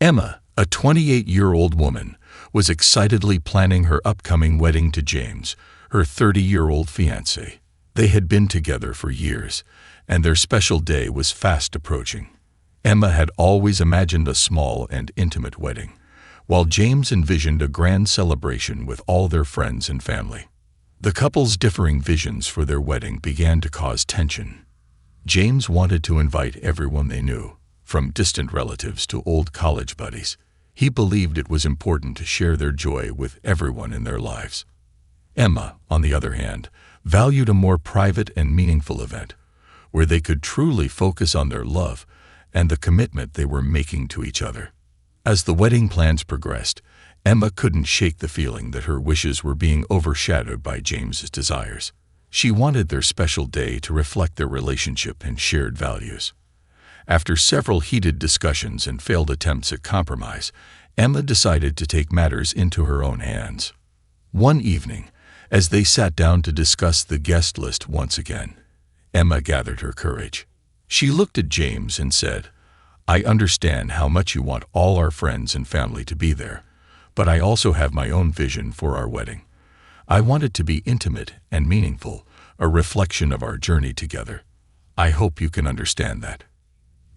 Emma, a 28-year-old woman, was excitedly planning her upcoming wedding to James, her 30-year-old fiancé. They had been together for years, and their special day was fast approaching. Emma had always imagined a small and intimate wedding, while James envisioned a grand celebration with all their friends and family. The couple's differing visions for their wedding began to cause tension. James wanted to invite everyone they knew, from distant relatives to old college buddies. He believed it was important to share their joy with everyone in their lives. Emma, on the other hand, valued a more private and meaningful event, where they could truly focus on their love and the commitment they were making to each other. As the wedding plans progressed, Emma couldn't shake the feeling that her wishes were being overshadowed by James's desires. She wanted their special day to reflect their relationship and shared values. After several heated discussions and failed attempts at compromise, Emma decided to take matters into her own hands. One evening, as they sat down to discuss the guest list once again, Emma gathered her courage. She looked at James and said, "I understand how much you want all our friends and family to be there, but I also have my own vision for our wedding. I want it to be intimate and meaningful, a reflection of our journey together. I hope you can understand that."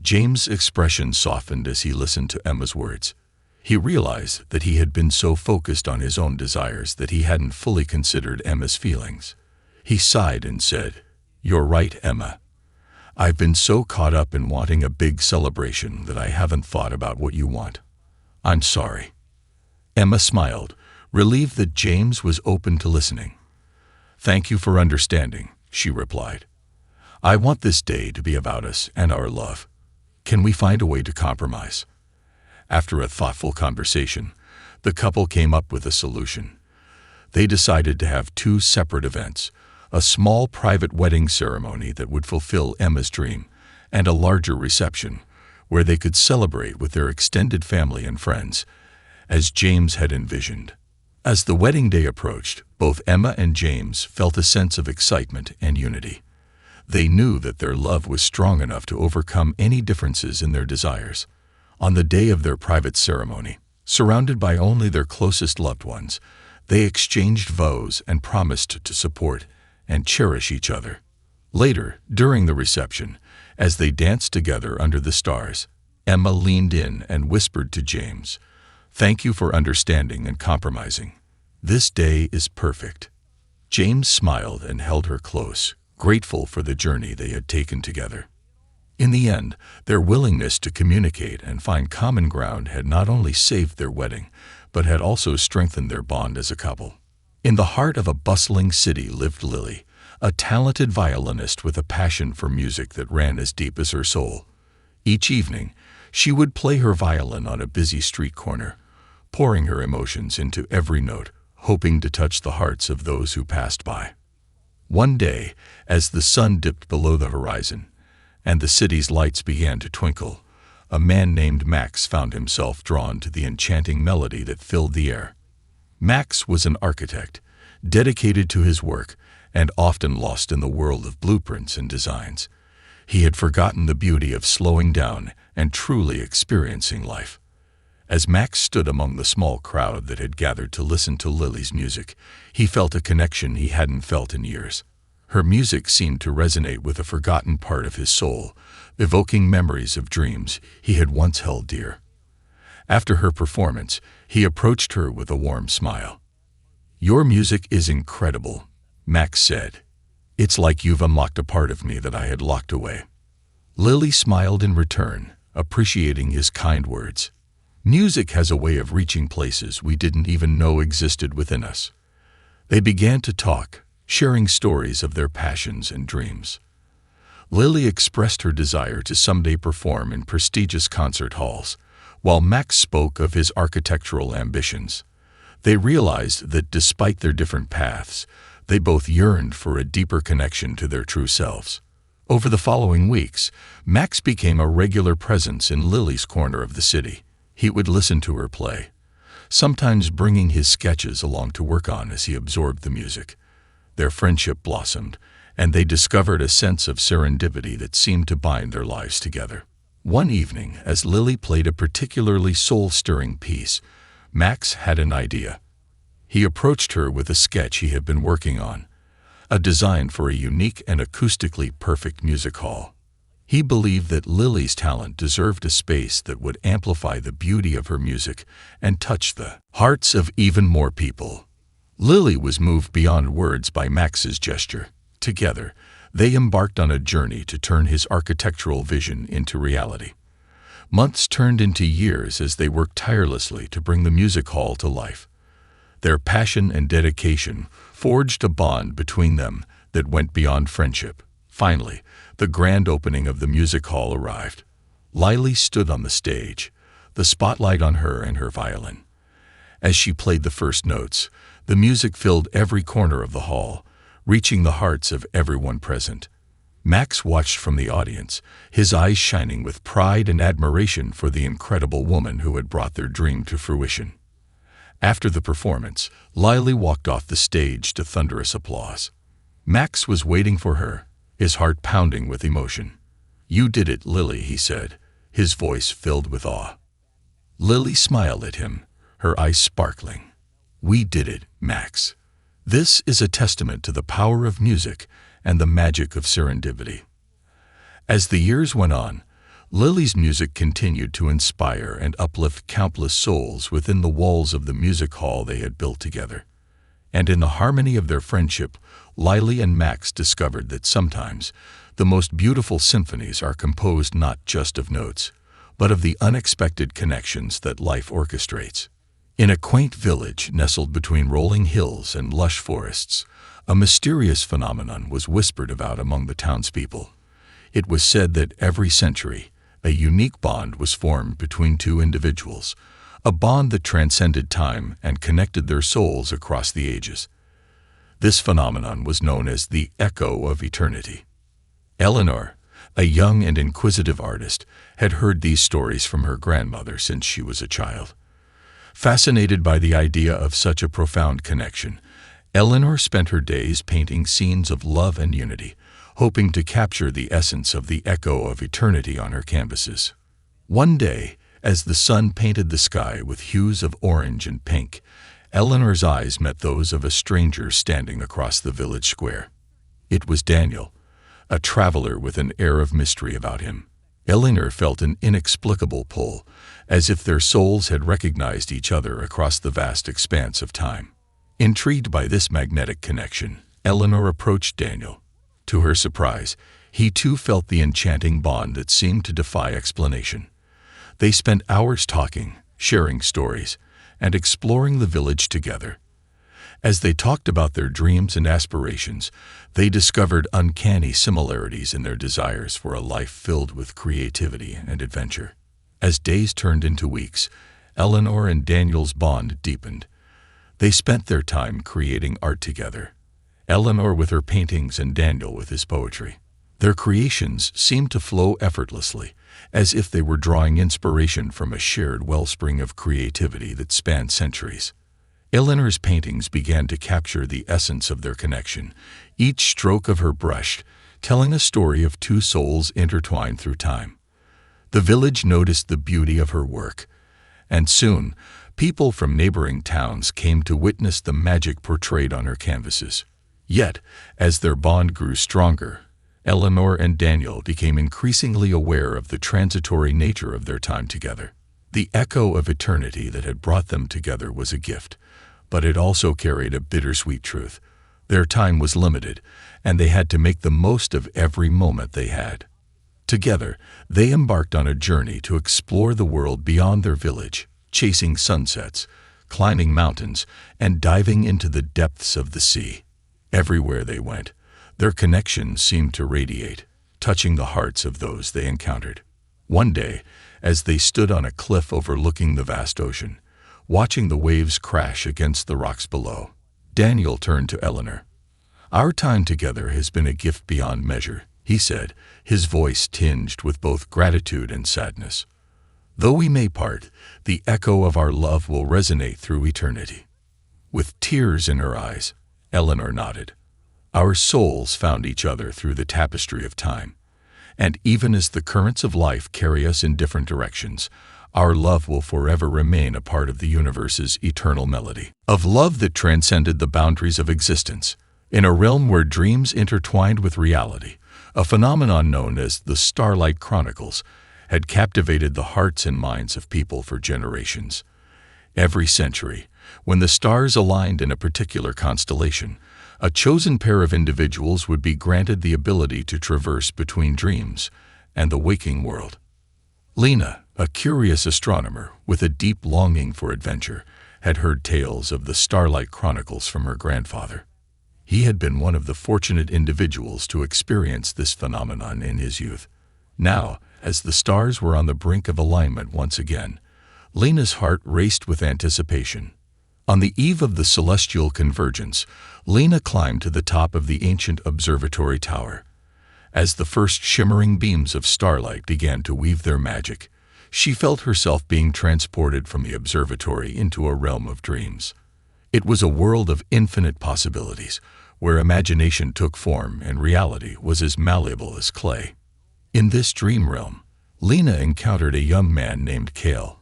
James' expression softened as he listened to Emma's words. He realized that he had been so focused on his own desires that he hadn't fully considered Emma's feelings. He sighed and said, "You're right, Emma. I've been so caught up in wanting a big celebration that I haven't thought about what you want. I'm sorry." Emma smiled, relieved that James was open to listening. "Thank you for understanding," she replied. "I want this day to be about us and our love. Can we find a way to compromise?" After a thoughtful conversation, the couple came up with a solution. They decided to have two separate events, a small private wedding ceremony that would fulfill Emma's dream, and a larger reception, where they could celebrate with their extended family and friends, as James had envisioned. As the wedding day approached, both Emma and James felt a sense of excitement and unity. They knew that their love was strong enough to overcome any differences in their desires. On the day of their private ceremony, surrounded by only their closest loved ones, they exchanged vows and promised to support and cherish each other. Later, during the reception, as they danced together under the stars, Emma leaned in and whispered to James, "Thank you for understanding and compromising. This day is perfect." James smiled and held her close, grateful for the journey they had taken together. In the end, their willingness to communicate and find common ground had not only saved their wedding, but had also strengthened their bond as a couple. In the heart of a bustling city lived Lily, a talented violinist with a passion for music that ran as deep as her soul. Each evening, she would play her violin on a busy street corner, pouring her emotions into every note, hoping to touch the hearts of those who passed by. One day, as the sun dipped below the horizon, and the city's lights began to twinkle, a man named Max found himself drawn to the enchanting melody that filled the air. Max was an architect, dedicated to his work and often lost in the world of blueprints and designs. He had forgotten the beauty of slowing down and truly experiencing life. As Max stood among the small crowd that had gathered to listen to Lily's music, he felt a connection he hadn't felt in years. Her music seemed to resonate with a forgotten part of his soul, evoking memories of dreams he had once held dear. After her performance, he approached her with a warm smile. "Your music is incredible," Max said. "It's like you've unlocked a part of me that I had locked away." Lily smiled in return, appreciating his kind words. Music has a way of reaching places we didn't even know existed within us. They began to talk, sharing stories of their passions and dreams. Lily expressed her desire to someday perform in prestigious concert halls, while Max spoke of his architectural ambitions. They realized that despite their different paths, they both yearned for a deeper connection to their true selves. Over the following weeks, Max became a regular presence in Lily's corner of the city. He would listen to her play, sometimes bringing his sketches along to work on as he absorbed the music. Their friendship blossomed, and they discovered a sense of serendipity that seemed to bind their lives together. One evening, as Lily played a particularly soul-stirring piece, Max had an idea. He approached her with a sketch he had been working on, a design for a unique and acoustically perfect music hall. He believed that Lily's talent deserved a space that would amplify the beauty of her music and touch the hearts of even more people. Lily was moved beyond words by Max's gesture. Together, they embarked on a journey to turn his architectural vision into reality. Months turned into years as they worked tirelessly to bring the music hall to life. Their passion and dedication forged a bond between them that went beyond friendship. Finally, the grand opening of the music hall arrived. Lily stood on the stage, the spotlight on her and her violin. As she played the first notes, the music filled every corner of the hall, reaching the hearts of everyone present. Max watched from the audience, his eyes shining with pride and admiration for the incredible woman who had brought their dream to fruition. After the performance, Lily walked off the stage to thunderous applause. Max was waiting for her, his heart pounding with emotion. "You did it, Lily," he said, his voice filled with awe. Lily smiled at him, her eyes sparkling. "We did it, Max. This is a testament to the power of music and the magic of serendipity." As the years went on, Lily's music continued to inspire and uplift countless souls within the walls of the music hall they had built together. And in the harmony of their friendship, Lily and Max discovered that sometimes the most beautiful symphonies are composed not just of notes, but of the unexpected connections that life orchestrates. In a quaint village nestled between rolling hills and lush forests, a mysterious phenomenon was whispered about among the townspeople. It was said that every century, a unique bond was formed between two individuals, a bond that transcended time and connected their souls across the ages. This phenomenon was known as the echo of eternity. Eleanor, a young and inquisitive artist, had heard these stories from her grandmother since she was a child. Fascinated by the idea of such a profound connection, Eleanor spent her days painting scenes of love and unity, hoping to capture the essence of the echo of eternity on her canvases. One day, as the sun painted the sky with hues of orange and pink, Eleanor's eyes met those of a stranger standing across the village square. It was Daniel, a traveler with an air of mystery about him. Eleanor felt an inexplicable pull, as if their souls had recognized each other across the vast expanse of time. Intrigued by this magnetic connection, Eleanor approached Daniel. To her surprise, he too felt the enchanting bond that seemed to defy explanation. They spent hours talking, sharing stories, and exploring the village together. As they talked about their dreams and aspirations, they discovered uncanny similarities in their desires for a life filled with creativity and adventure. As days turned into weeks, Eleanor and Daniel's bond deepened. They spent their time creating art together, Eleanor with her paintings and Daniel with his poetry. Their creations seemed to flow effortlessly, as if they were drawing inspiration from a shared wellspring of creativity that spanned centuries. Eleanor's paintings began to capture the essence of their connection, each stroke of her brush telling a story of two souls intertwined through time. The village noticed the beauty of her work, and soon, people from neighboring towns came to witness the magic portrayed on her canvases. Yet, as their bond grew stronger, Eleanor and Daniel became increasingly aware of the transitory nature of their time together. The echo of eternity that had brought them together was a gift, but it also carried a bittersweet truth. Their time was limited, and they had to make the most of every moment they had. Together, they embarked on a journey to explore the world beyond their village, chasing sunsets, climbing mountains, and diving into the depths of the sea. Everywhere they went, their connection seemed to radiate, touching the hearts of those they encountered. One day, as they stood on a cliff overlooking the vast ocean, watching the waves crash against the rocks below, Daniel turned to Eleanor. "Our time together has been a gift beyond measure," he said, his voice tinged with both gratitude and sadness. "Though we may part, the echo of our love will resonate through eternity." With tears in her eyes, Eleanor nodded. "Our souls found each other through the tapestry of time, And even as the currents of life carry us in different directions, our love will forever remain a part of the universe's eternal melody of love that transcended the boundaries of existence. In a realm where dreams intertwined with reality, a phenomenon known as the Starlight Chronicles had captivated the hearts and minds of people for generations. Every century, when the stars aligned in a particular constellation, a chosen pair of individuals would be granted the ability to traverse between dreams and the waking world. Lena, a curious astronomer with a deep longing for adventure, had heard tales of the Starlight Chronicles from her grandfather. He had been one of the fortunate individuals to experience this phenomenon in his youth. Now, as the stars were on the brink of alignment once again, Lena's heart raced with anticipation. On the eve of the celestial convergence, Lena climbed to the top of the ancient observatory tower. As the first shimmering beams of starlight began to weave their magic, she felt herself being transported from the observatory into a realm of dreams. It was a world of infinite possibilities, where imagination took form and reality was as malleable as clay. In this dream realm, Lena encountered a young man named Kale.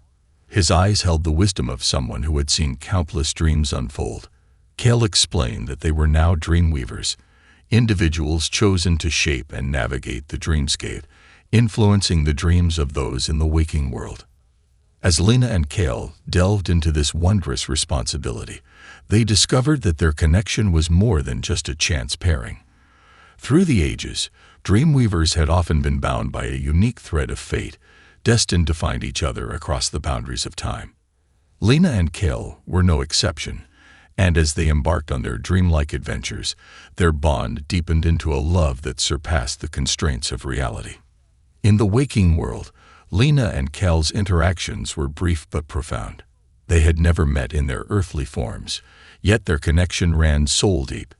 His eyes held the wisdom of someone who had seen countless dreams unfold. Kale explained that they were now dream weavers, individuals chosen to shape and navigate the dreamscape, influencing the dreams of those in the waking world. As Lena and Kale delved into this wondrous responsibility, they discovered that their connection was more than just a chance pairing. Through the ages, dreamweavers had often been bound by a unique thread of fate, destined to find each other across the boundaries of time. Lena and Kale were no exception, and as they embarked on their dreamlike adventures, their bond deepened into a love that surpassed the constraints of reality. In the waking world, Lena and Kale's interactions were brief but profound. They had never met in their earthly forms, yet their connection ran soul-deep.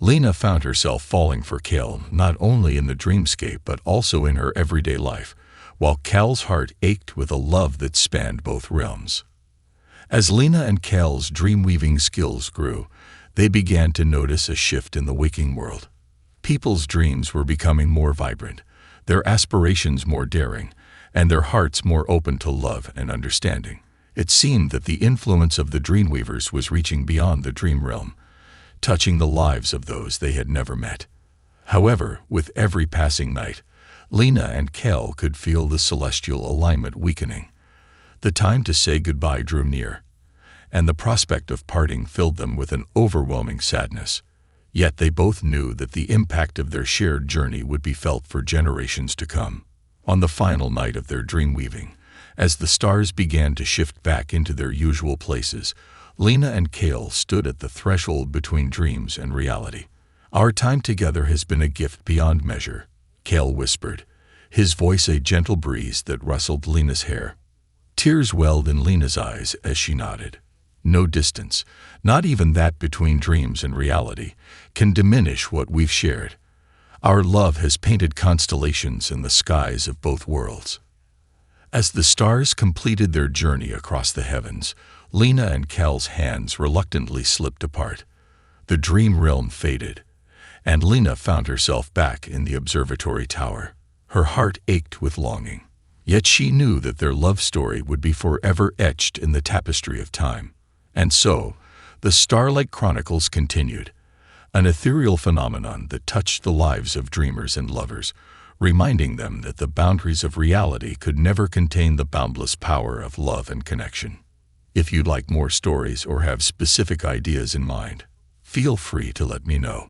Lena found herself falling for Kale not only in the dreamscape but also in her everyday life, while Kale's heart ached with a love that spanned both realms. As Lena and Kale's dream-weaving skills grew, they began to notice a shift in the waking world. People's dreams were becoming more vibrant, their aspirations more daring, and their hearts more open to love and understanding. It seemed that the influence of the dreamweavers was reaching beyond the dream realm, touching the lives of those they had never met. However, with every passing night, Lena and Kale could feel the celestial alignment weakening. The time to say goodbye drew near, and the prospect of parting filled them with an overwhelming sadness. Yet they both knew that the impact of their shared journey would be felt for generations to come. On the final night of their dream weaving, as the stars began to shift back into their usual places, Lena and Kale stood at the threshold between dreams and reality. "Our time together has been a gift beyond measure," Kale whispered, his voice a gentle breeze that rustled Lena's hair. Tears welled in Lena's eyes as she nodded. No distance, not even that between dreams and reality, can diminish what we've shared. Our love has painted constellations in the skies of both worlds. As the stars completed their journey across the heavens, Lena and Kale's hands reluctantly slipped apart. The dream realm faded, and Lena found herself back in the observatory tower. Her heart ached with longing, yet she knew that their love story would be forever etched in the tapestry of time. And so, the Starlight Chronicles continued, an ethereal phenomenon that touched the lives of dreamers and lovers, reminding them that the boundaries of reality could never contain the boundless power of love and connection. If you'd like more stories or have specific ideas in mind, feel free to let me know.